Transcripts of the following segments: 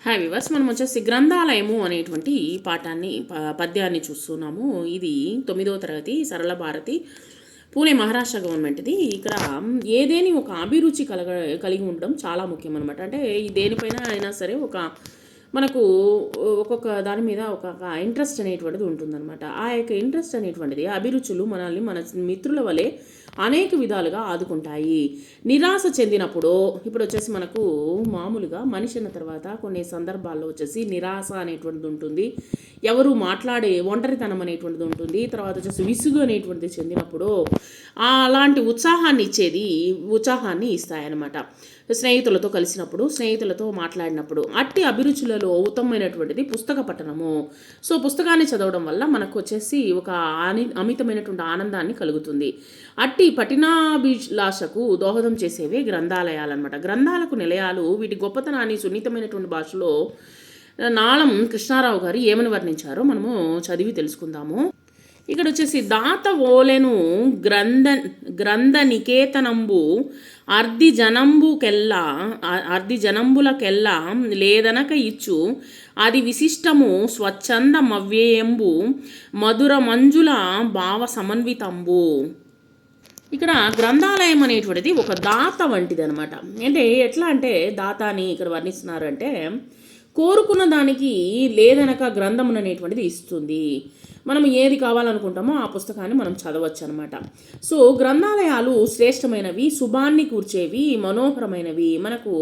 Hi viewers, మనం వచ్చేసి గ్రంథాలయము అనేటువంటి పద్యాన్ని చూస్తున్నాము. ఇది 9వ తరగతి సరళ భారతి పూణే మహారాష్ట్ర గవర్నమెంట్ది. ఇక్కడ ఏదేని ఒక అభిరుచి కలిగి ఉండడం చాలా ముఖ్యం అనమాట. అంటే ఈ దేనిపైన అయినా సరే మనకు ఒక్కొక్క దాని మీద ఒక్కొక్క ఇంట్రెస్ట్ అనేటువంటిది ఉంటుందన్నమాట. ఆ యొక్క ఇంట్రెస్ట్ అనేటువంటిది అభిరుచులు మనల్ని మన మిత్రుల వలె అనేక విధాలుగా ఆదుకుంటాయి. నిరాశ చెందినప్పుడు ఇప్పుడు వచ్చేసి మనకు మామూలుగా మనిషి అన్న తర్వాత కొన్ని సందర్భాల్లో వచ్చేసి నిరాశ అనేటువంటిది ఉంటుంది. ఎవరు మాట్లాడే ఒంటరితనం అనేటువంటిది ఉంటుంది. తర్వాత వచ్చేసి విసుగు అనేటువంటిది చెందినప్పుడు అలాంటి ఉత్సాహాన్ని ఇస్తాయన్నమాట. స్నేహితులతో కలిసినప్పుడు, స్నేహితులతో మాట్లాడినప్పుడు అట్టి అభిరుచులలో ఉత్తమమైనటువంటిది పుస్తక పఠనము. సో పుస్తకాన్ని చదవడం వల్ల మనకు వచ్చేసి ఒక అమితమైనటువంటి ఆనందాన్ని కలుగుతుంది. అట్టి పఠనాభిలాషకు దోహదం చేసేవే గ్రంథాలయాలు అనమాట. గ్రంథాలకు నిలయాలు. వీటి గొప్పతనాన్ని సున్నితమైనటువంటి భాషలో నాళం కృష్ణారావు గారు ఏమని వర్ణించారో మనము చదివి తెలుసుకుందాము. ఇక్కడ వచ్చేసి దాత ఓలెను గ్రంథ నికేతనంబు అర్ధి జనంబులకెల్లా లేదనక ఇచ్చు అది విశిష్టము స్వచ్ఛంద మవ్యేయంబు మధుర మంజుల భావ సమన్వితంబు. ఇక్కడ గ్రంథాలయం అనేటువంటిది ఒక దాత వంటిది అనమాట. అంటే ఎట్లా అంటే దాత అని ఇక్కడ వర్ణిస్తున్నారంటే కోరుకున్న దానికి లేదనక గ్రంథం అనేటువంటిది ఇస్తుంది. మనం ఏది కావాలనుకుంటామో ఆ పుస్తకాన్ని మనం చదవచ్చు అనమాట. సో గ్రంథాలయాలు శ్రేష్టమైనవి, శుభాన్ని కూర్చేవి, మనోహరమైనవి, మనకు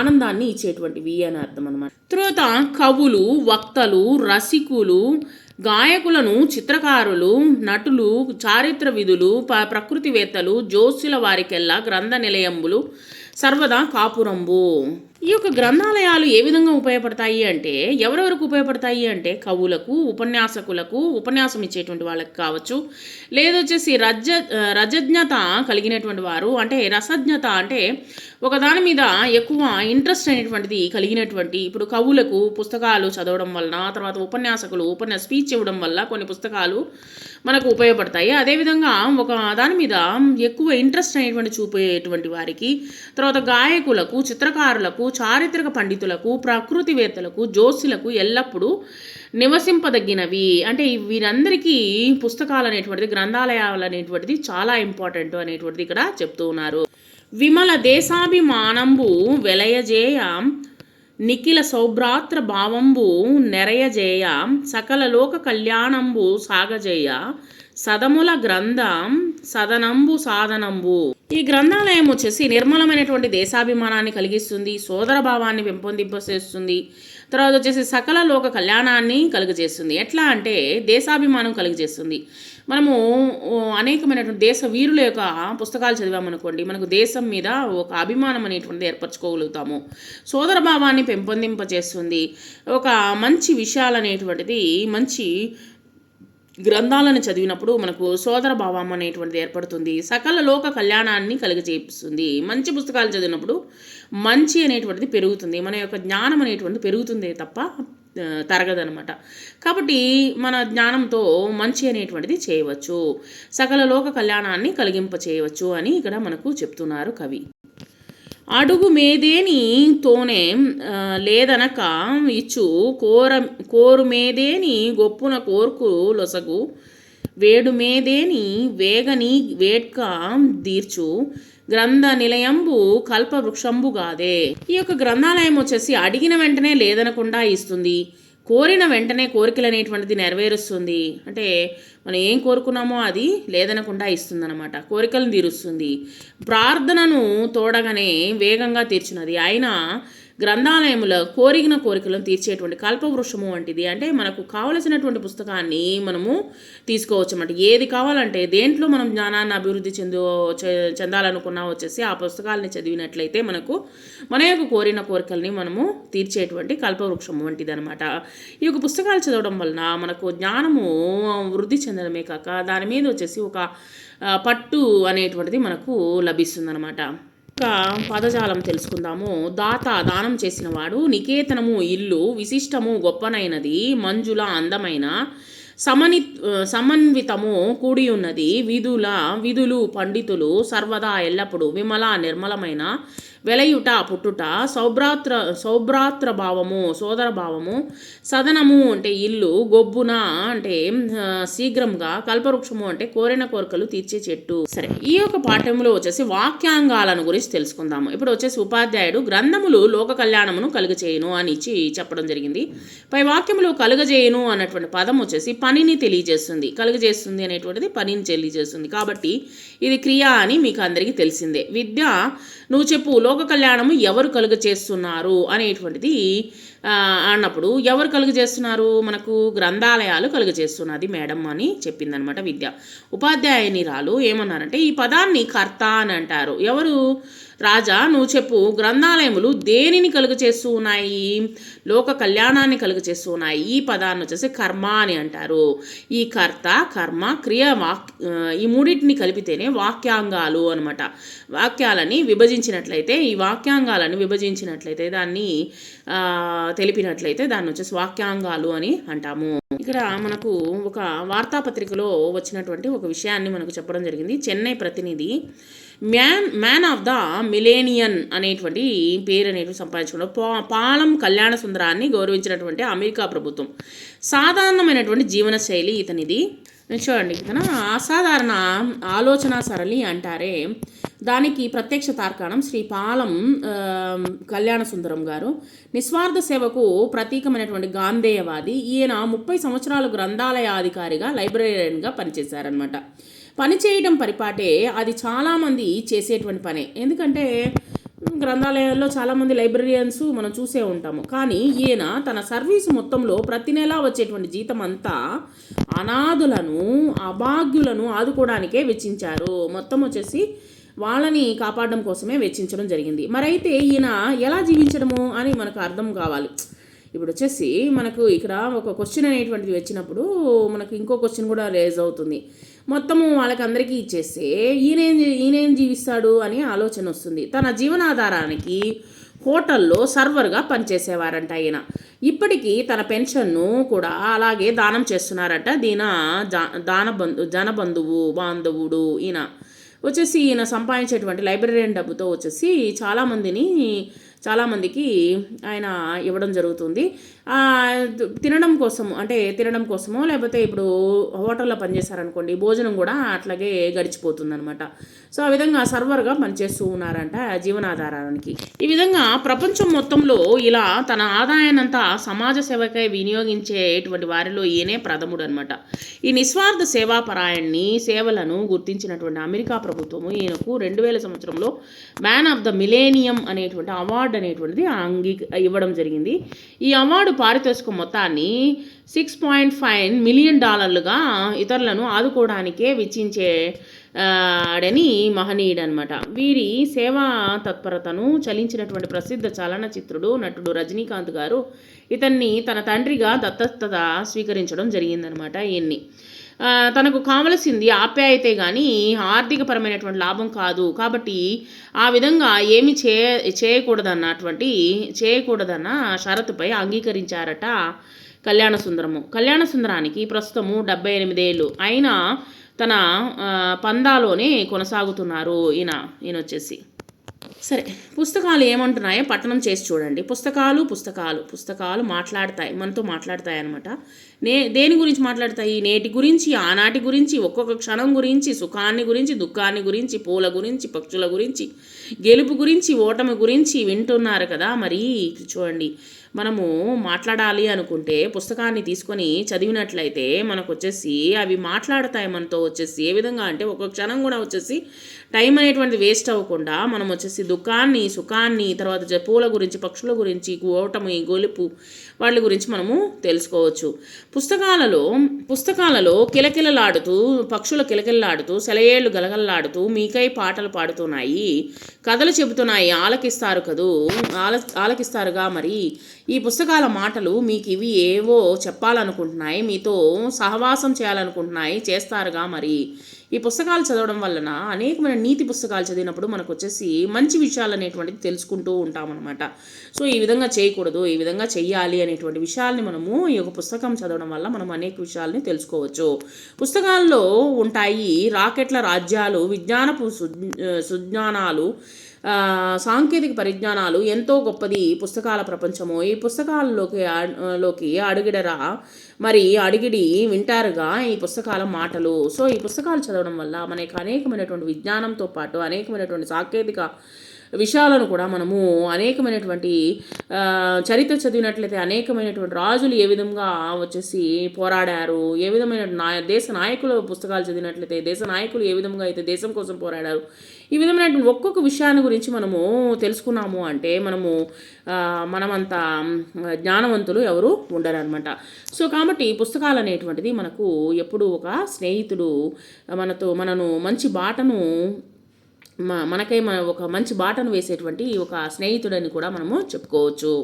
ఆనందాన్ని ఇచ్చేటువంటివి అని అర్థం అనమాట. తర్వాత కవులు, వక్తలు, రసికులు, గాయకులను, చిత్రకారులు, నటులు, చారిత్ర విధులు, ప్రకృతివేత్తలు, జోస్యుల వారికెల్లా గ్రంథ నిలయంబులు సర్వదా కాపురంబు. ఈ యొక్క గ్రంథాలయాలు ఏ విధంగా ఉపయోగపడతాయి అంటే ఎవరెవరికి ఉపయోగపడతాయి అంటే కవులకు, ఉపన్యాసకులకు, ఉపన్యాసం ఇచ్చేటువంటి వాళ్ళకి కావచ్చు, లేదొచ్చేసి రజజ్ఞత కలిగినటువంటి వారు, అంటే రసజ్ఞత అంటే ఒక దాని మీద ఎక్కువ ఇంట్రెస్ట్ అనేటువంటిది కలిగినటువంటి ఇప్పుడు కవులకు పుస్తకాలు చదవడం వలన, తర్వాత ఉపన్యాసకులు స్పీచ్ ఇవ్వడం వల్ల కొన్ని పుస్తకాలు మనకు ఉపయోగపడతాయి. అదేవిధంగా ఒక దాని మీద ఎక్కువ ఇంట్రెస్ట్ అనేటువంటి చూపేటువంటి వారికి, తర్వాత గాయకులకు, చిత్రకారులకు, చారిత్రక పండితులకు, ప్రకృతివేత్తలకు, జోస్యులకు ఎల్లప్పుడూ నివసింపదగినవి. అంటే వీరందరికీ పుస్తకాలు అనేటువంటిది, గ్రంథాలయాలు అనేటువంటిది చాలా ఇంపార్టెంట్ అనేటువంటిది ఇక్కడ చెప్తూ ఉన్నారు. విమల దేశాభిమానంబు వెలయజేయ నిఖిల సౌభ్రాత్ర భావంబు నెరయజేయ సకల లోక కళ్యాణంబు సాగజేయ సదముల గ్రంథం సదనంబు సాధనంబు. ఈ గ్రంథాలయం వచ్చేసి నిర్మలమైనటువంటి దేశాభిమానాన్ని కలిగిస్తుంది, సోదర భావాన్ని పెంపొందింపచేస్తుంది, తర్వాత వచ్చేసి సకల లోక కళ్యాణాన్ని కలుగజేస్తుంది. ఎట్లా అంటే దేశాభిమానం కలుగజేస్తుంది. మనము అనేకమైనటువంటి దేశ వీరుల యొక్క పుస్తకాలు చదివామనుకోండి, మనకు దేశం మీద ఒక అభిమానం అనేటువంటిది ఏర్పరచుకోగలుగుతాము. సోదర భావాన్ని పెంపొందింపచేస్తుంది. ఒక మంచి విషయాలు అనేటువంటిది, మంచి గ్రంథాలను చదివినప్పుడు మనకు సోదర భావం అనేటువంటిది ఏర్పడుతుంది. సకల లోక కళ్యాణాన్ని కలిగజేస్తుంది. మంచి పుస్తకాలు చదివినప్పుడు మంచి అనేటువంటిది పెరుగుతుంది. మన యొక్క జ్ఞానం అనేటువంటిది పెరుగుతుంది తప్ప తరగదనమాట. కాబట్టి మన జ్ఞానంతో మంచి అనేటువంటిది చేయవచ్చు, సకల లోక కళ్యాణాన్ని కలిగింప చేయవచ్చు అని ఇక్కడ మనకు చెప్తున్నారు కవి. అడుగు మేదేని తోనే లేదనక ఇచ్చు కోరు మేదేని గొప్పున కోర్కు లొసగు వేడు మేదేని వేగని వేట్క దీర్చు గ్రంథ నిలయంబు కల్ప వృక్షంబుగాదే. ఈ యొక్క గ్రంథాలయం వచ్చేసి అడిగిన వెంటనే లేదనకుండా ఇస్తుంది, కోరిన వెంటనే కోరికలు అనేటువంటిది నెరవేరుస్తుంది. అంటే మనం ఏం కోరుకున్నామో అది లేదనకుండా ఇస్తుందన్నమాట, కోరికలను తీరుస్తుంది. ప్రార్థనను తోడగానే వేగంగా తీర్చినది. అయినా గ్రంథాలయంలో కోరికలను తీర్చేటువంటి కల్పవృక్షము వంటిది. అంటే మనకు కావలసినటువంటి పుస్తకాన్ని మనము తీసుకోవచ్చు అన్నమాట. ఏది కావాలంటే దేంట్లో మనం జ్ఞానాన్ని అభివృద్ధి చెందాలనుకున్నా వచ్చేసి ఆ పుస్తకాలని చదివినట్లయితే మనకు మన యొక్క కోరికల్ని మనము తీర్చేటువంటి కల్పవృక్షము వంటిది అనమాట. ఈ యొక్క పుస్తకాలు చదవడం వలన మనకు జ్ఞానము వృద్ధి చెందడమే కాక దాని మీద వచ్చేసి ఒక పట్టు అనేటువంటిది మనకు లభిస్తుందన్నమాట. ఒక పదజాలం తెలుసుకుందాము. దానం చేసినవాడు, నికేతనము ఇల్లు, విశిష్టము గొప్పనైనది, మంజుల అందమైన, సమన్వితము కూడి ఉన్నది, విధులు పండితులు, సర్వదా ఎల్లప్పుడు, విమల నిర్మలమైన, వెలయుట పుట్టుట, సౌభ్రాత్ర భావము సోదర భావము, సదనము అంటే ఇల్లు, గొబ్బున అంటే శీఘ్రంగా, కల్పవృక్షము అంటే కోరిన కోరికలు తీర్చే చెట్టు. సరే, ఈ యొక్క పాఠ్యంలో వచ్చేసి వాక్యాంగాలను గురించి తెలుసుకుందాము. ఇప్పుడు వచ్చేసి ఉపాధ్యాయుడు గ్రంథములు లోక కళ్యాణమును కలుగజేయును అని ఇచ్చి చెప్పడం జరిగింది. పై వాక్యములు కలుగజేయును అన్నటువంటి పదం వచ్చేసి పనిని తెలియజేస్తుంది. కలుగజేస్తుంది అనేటువంటిది పనిని తెలియజేస్తుంది, కాబట్టి ఇది క్రియ అని మీకు అందరికీ తెలిసిందే. విద్య నువ్వు చెప్పు, లోక కళ్యాణము ఎవరు కలుగజేస్తున్నారు అనేటువంటిది అన్నప్పుడు ఎవరు కలుగజేస్తున్నారు? మనకు గ్రంథాలయాలు కలుగజేస్తున్నది మేడం అని చెప్పిందనమాట విద్య. ఉపాధ్యాయునిరాలు ఏమన్నారంటే ఈ పదాన్ని కర్త అని అంటారు. ఎవరు? రాజా, నువ్వు చెప్పు, గ్రంథాలయములు దేనిని కలుగచేస్తూ ఉన్నాయి? లోక కళ్యాణాన్ని కలుగచేస్తూ ఉన్నాయి. ఈ పదాన్ని వచ్చేసి కర్మ అని అంటారు. ఈ కర్త, కర్మ, క్రియ, ఈ మూడింటిని కలిపితేనే వాక్యాంగాలు అనమాట. వాక్యాలని విభజించినట్లయితే, ఈ వాక్యాంగాలను విభజించినట్లయితే, దాన్ని తెలిపినట్లయితే దాన్ని వచ్చేసి వాక్యాంగాలు అని అంటాము. ఇక్కడ మనకు ఒక వార్తాపత్రికలో వచ్చినటువంటి ఒక విషయాన్ని మనకు చెప్పడం జరిగింది. చెన్నై ప్రతినిధి మ్యాన్ ఆఫ్ ద మిలేనియన్ అనేటువంటి పేరు అనేటువంటి సంపాదించుకోవడం, పాలం కళ్యాణ సుందరాన్ని గౌరవించినటువంటి అమెరికా ప్రభుత్వం. సాధారణమైనటువంటి జీవన శైలి ఇతనిది. చూడండి, ఇతను అసాధారణ ఆలోచన సరళి అంటారే, దానికి ప్రత్యక్ష తార్కాణం శ్రీ పాలం కళ్యాణ సుందరం గారు. నిస్వార్థ సేవకు ప్రతీకమైనటువంటి గాంధేయవాది. ఈయన 30 సంవత్సరాలు గ్రంథాలయాధికారిగా, లైబ్రరీయన్గా పనిచేశారనమాట. పని చేయడం పరిపాటే, అది చాలామంది చేసేటువంటి పనే. ఎందుకంటే గ్రంథాలయాల్లో చాలామంది లైబ్రరియన్స్ మనం చూసే ఉంటాము. కానీ ఈయన తన సర్వీసు మొత్తంలో ప్రతి నెలా వచ్చేటువంటి జీతం అంతా అనాథులను, అభాగ్యులను ఆదుకోవడానికే వెచ్చించారు. మొత్తం వచ్చేసి వాళ్ళని కాపాడడం కోసమే వెచ్చించడం జరిగింది. మరైతే ఈయన ఎలా జీవించడము అని మనకు అర్థం కావాలి. ఇప్పుడు వచ్చేసి మనకు ఇక్కడ ఒక క్వశ్చన్ అనేటువంటిది వచ్చినప్పుడు మనకు ఇంకో క్వశ్చన్ కూడా రేజ్ అవుతుంది. మొత్తము వాళ్ళకి అందరికీ ఇచ్చేస్తే ఈయనేం జీవిస్తాడు అని ఆలోచన వస్తుంది. తన జీవనాధారానికి హోటల్లో సర్వర్గా పనిచేసేవారంట ఈయన. ఇప్పటికీ తన పెన్షన్ను కూడా అలాగే దానం చేస్తున్నారట. జనబంధువు బాంధవుడు ఈయన వచ్చేసి. ఈయన సంపాదించేటువంటి లైబ్రరీయన్ డబ్బుతో వచ్చేసి చాలామందికి ఆయన ఇవ్వడం జరుగుతుంది. తినడం కోసమో లేకపోతే ఇప్పుడు హోటల్లో పనిచేశారనుకోండి, భోజనం కూడా అట్లాగే గడిచిపోతుందనమాట. సో ఆ విధంగా సర్వర్గా పనిచేస్తూ ఉన్నారంట జీవనాధారానికి. ఈ విధంగా ప్రపంచం మొత్తంలో ఇలా తన ఆదాయాన్నంతా సమాజ సేవకై వినియోగించేటువంటి వారిలో ఈయనే ప్రథముడు అనమాట. ఈ నిస్వార్థ సేవాపరాయణ్ణి సేవలను గుర్తించినటువంటి అమెరికా ప్రభుత్వము ఈయనకు 2000 సంవత్సరంలో మ్యాన్ ఆఫ్ ద మిలేనియం అనేటువంటి అవార్డు అనేటువంటిది ఇవ్వడం జరిగింది. ఈ అవార్డు పారితోషిక మొత్తాన్ని $6.5 మిలియన్ ఇతరులను ఆదుకోవడానికే వెచ్చించే ఆడని మహనీయుడు అనమాట. వీరి సేవా తత్పరతను చలించినటువంటి ప్రసిద్ధ చలనచిత్రుడు నటుడు రజనీకాంత్ గారు ఇతన్ని తన తండ్రిగా దత్తత స్వీకరించడం జరిగిందనమాట. ఈయన్ని తనకు కావలసింది ఆప్యాయతే కానీ ఆర్థికపరమైనటువంటి లాభం కాదు, కాబట్టి ఆ విధంగా ఏమి చేయకూడదన్న షరతుపై అంగీకరించారట కళ్యాణ సుందరానికి ప్రస్తుతము 78 ఏళ్ళు అయినా తన పందాలోనే కొనసాగుతున్నారు ఈయన వచ్చేసి. సరే, పుస్తకాలు ఏమంటున్నాయో పఠనం చేసి చూడండి. పుస్తకాలు మాట్లాడతాయి, మనతో మాట్లాడతాయి అనమాట. దేని గురించి మాట్లాడతాయి? నేటి గురించి, ఆనాటి గురించి, ఒక్కొక్క క్షణం గురించి, సుఖాన్ని గురించి, దుఃఖాన్ని గురించి, పూల గురించి, పక్షుల గురించి, గెలుపు గురించి, ఓటమి గురించి వింటున్నారు కదా. మరి చూడండి, మనము మాట్లాడాలి అనుకుంటే పుస్తకాన్ని తీసుకొని చదివినట్లయితే మనకు వచ్చేసి అవి మాట్లాడతాయి మనతో వచ్చేసి. ఏ విధంగా అంటే ఒక్కొక్క క్షణం కూడా వచ్చేసి టైం అనేటువంటిది వేస్ట్ అవ్వకుండా మనం వచ్చేసి దుఃఖాన్ని, సుఖాన్ని, తర్వాత పూల గురించి, పక్షుల గురించి, ఓటమి, గొలుపు వాళ్ళ గురించి మనము తెలుసుకోవచ్చు. పుస్తకాలలో కిలకిలలాడుతూ, పక్షులు కిలకిలలాడుతూ, సెలయేళ్లు గలగలలాడుతూ మీకై పాటలు పాడుతున్నాయి, కథలు చెబుతున్నాయి, ఆలకిస్తారుగా. మరి ఈ పుస్తకాల మాటలు మీకు ఇవి ఏవో చెప్పాలనుకుంటున్నాయి, మీతో సహవాసం చేయాలనుకుంటున్నాయి, చేస్తారుగా. మరి ఈ పుస్తకాలు చదవడం వలన అనేకమైన నీతి పుస్తకాలు చదివినప్పుడు మనకు వచ్చేసి మంచి విషయాలు అనేటువంటిది తెలుసుకుంటూ ఉంటామన్నమాట. సో ఈ విధంగా చేయకూడదు, ఈ విధంగా చెయ్యాలి అనేటువంటి విషయాల్ని మనము ఈ యొక్క పుస్తకం చదవడం వల్ల మనం అనేక విషయాల్ని తెలుసుకోవచ్చు. పుస్తకాల్లో ఉంటాయి రాకెట్ల రాజ్యాలు, విజ్ఞానపు సుజ్ఞానాలు, సాంకేతిక పరిజ్ఞానాలు ఎంతో గొప్పది పుస్తకాల ప్రపంచము. ఈ పుస్తకాలలోకి అడుగిడరా, మరి అడిగిడి వింటారుగా ఈ పుస్తకాల మాటలు. సో ఈ పుస్తకాలు చదవడం వల్ల మనకి అనేకమైనటువంటి విజ్ఞానంతో పాటు అనేకమైనటువంటి సాంకేతిక విషయాలను కూడా మనము అనేకమైనటువంటి చరిత్ర చదివినట్లయితే అనేకమైనటువంటి రాజులు ఏ విధంగా వచ్చేసి పోరాడారు, ఏ విధమైన దేశ నాయకుల పుస్తకాలు చదివినట్లయితే దేశ నాయకులు ఏ విధంగా అయితే దేశం కోసం పోరాడారు, ఈ విధమైనటువంటి ఒక్కొక్క విషయాన్ని గురించి మనము తెలుసుకున్నాము అంటే మనమంత జ్ఞానవంతులు ఎవరు ఉండరు అనమాట. సో కాబట్టి పుస్తకాలు అనేటువంటిది మనకు ఎప్పుడు ఒక స్నేహితుడు, మనను మంచి బాటను మనకై ఒక మంచి బాటను వేసేటువంటి ఒక స్నేహితుడని కూడా మనము చెప్పుకోవచ్చు.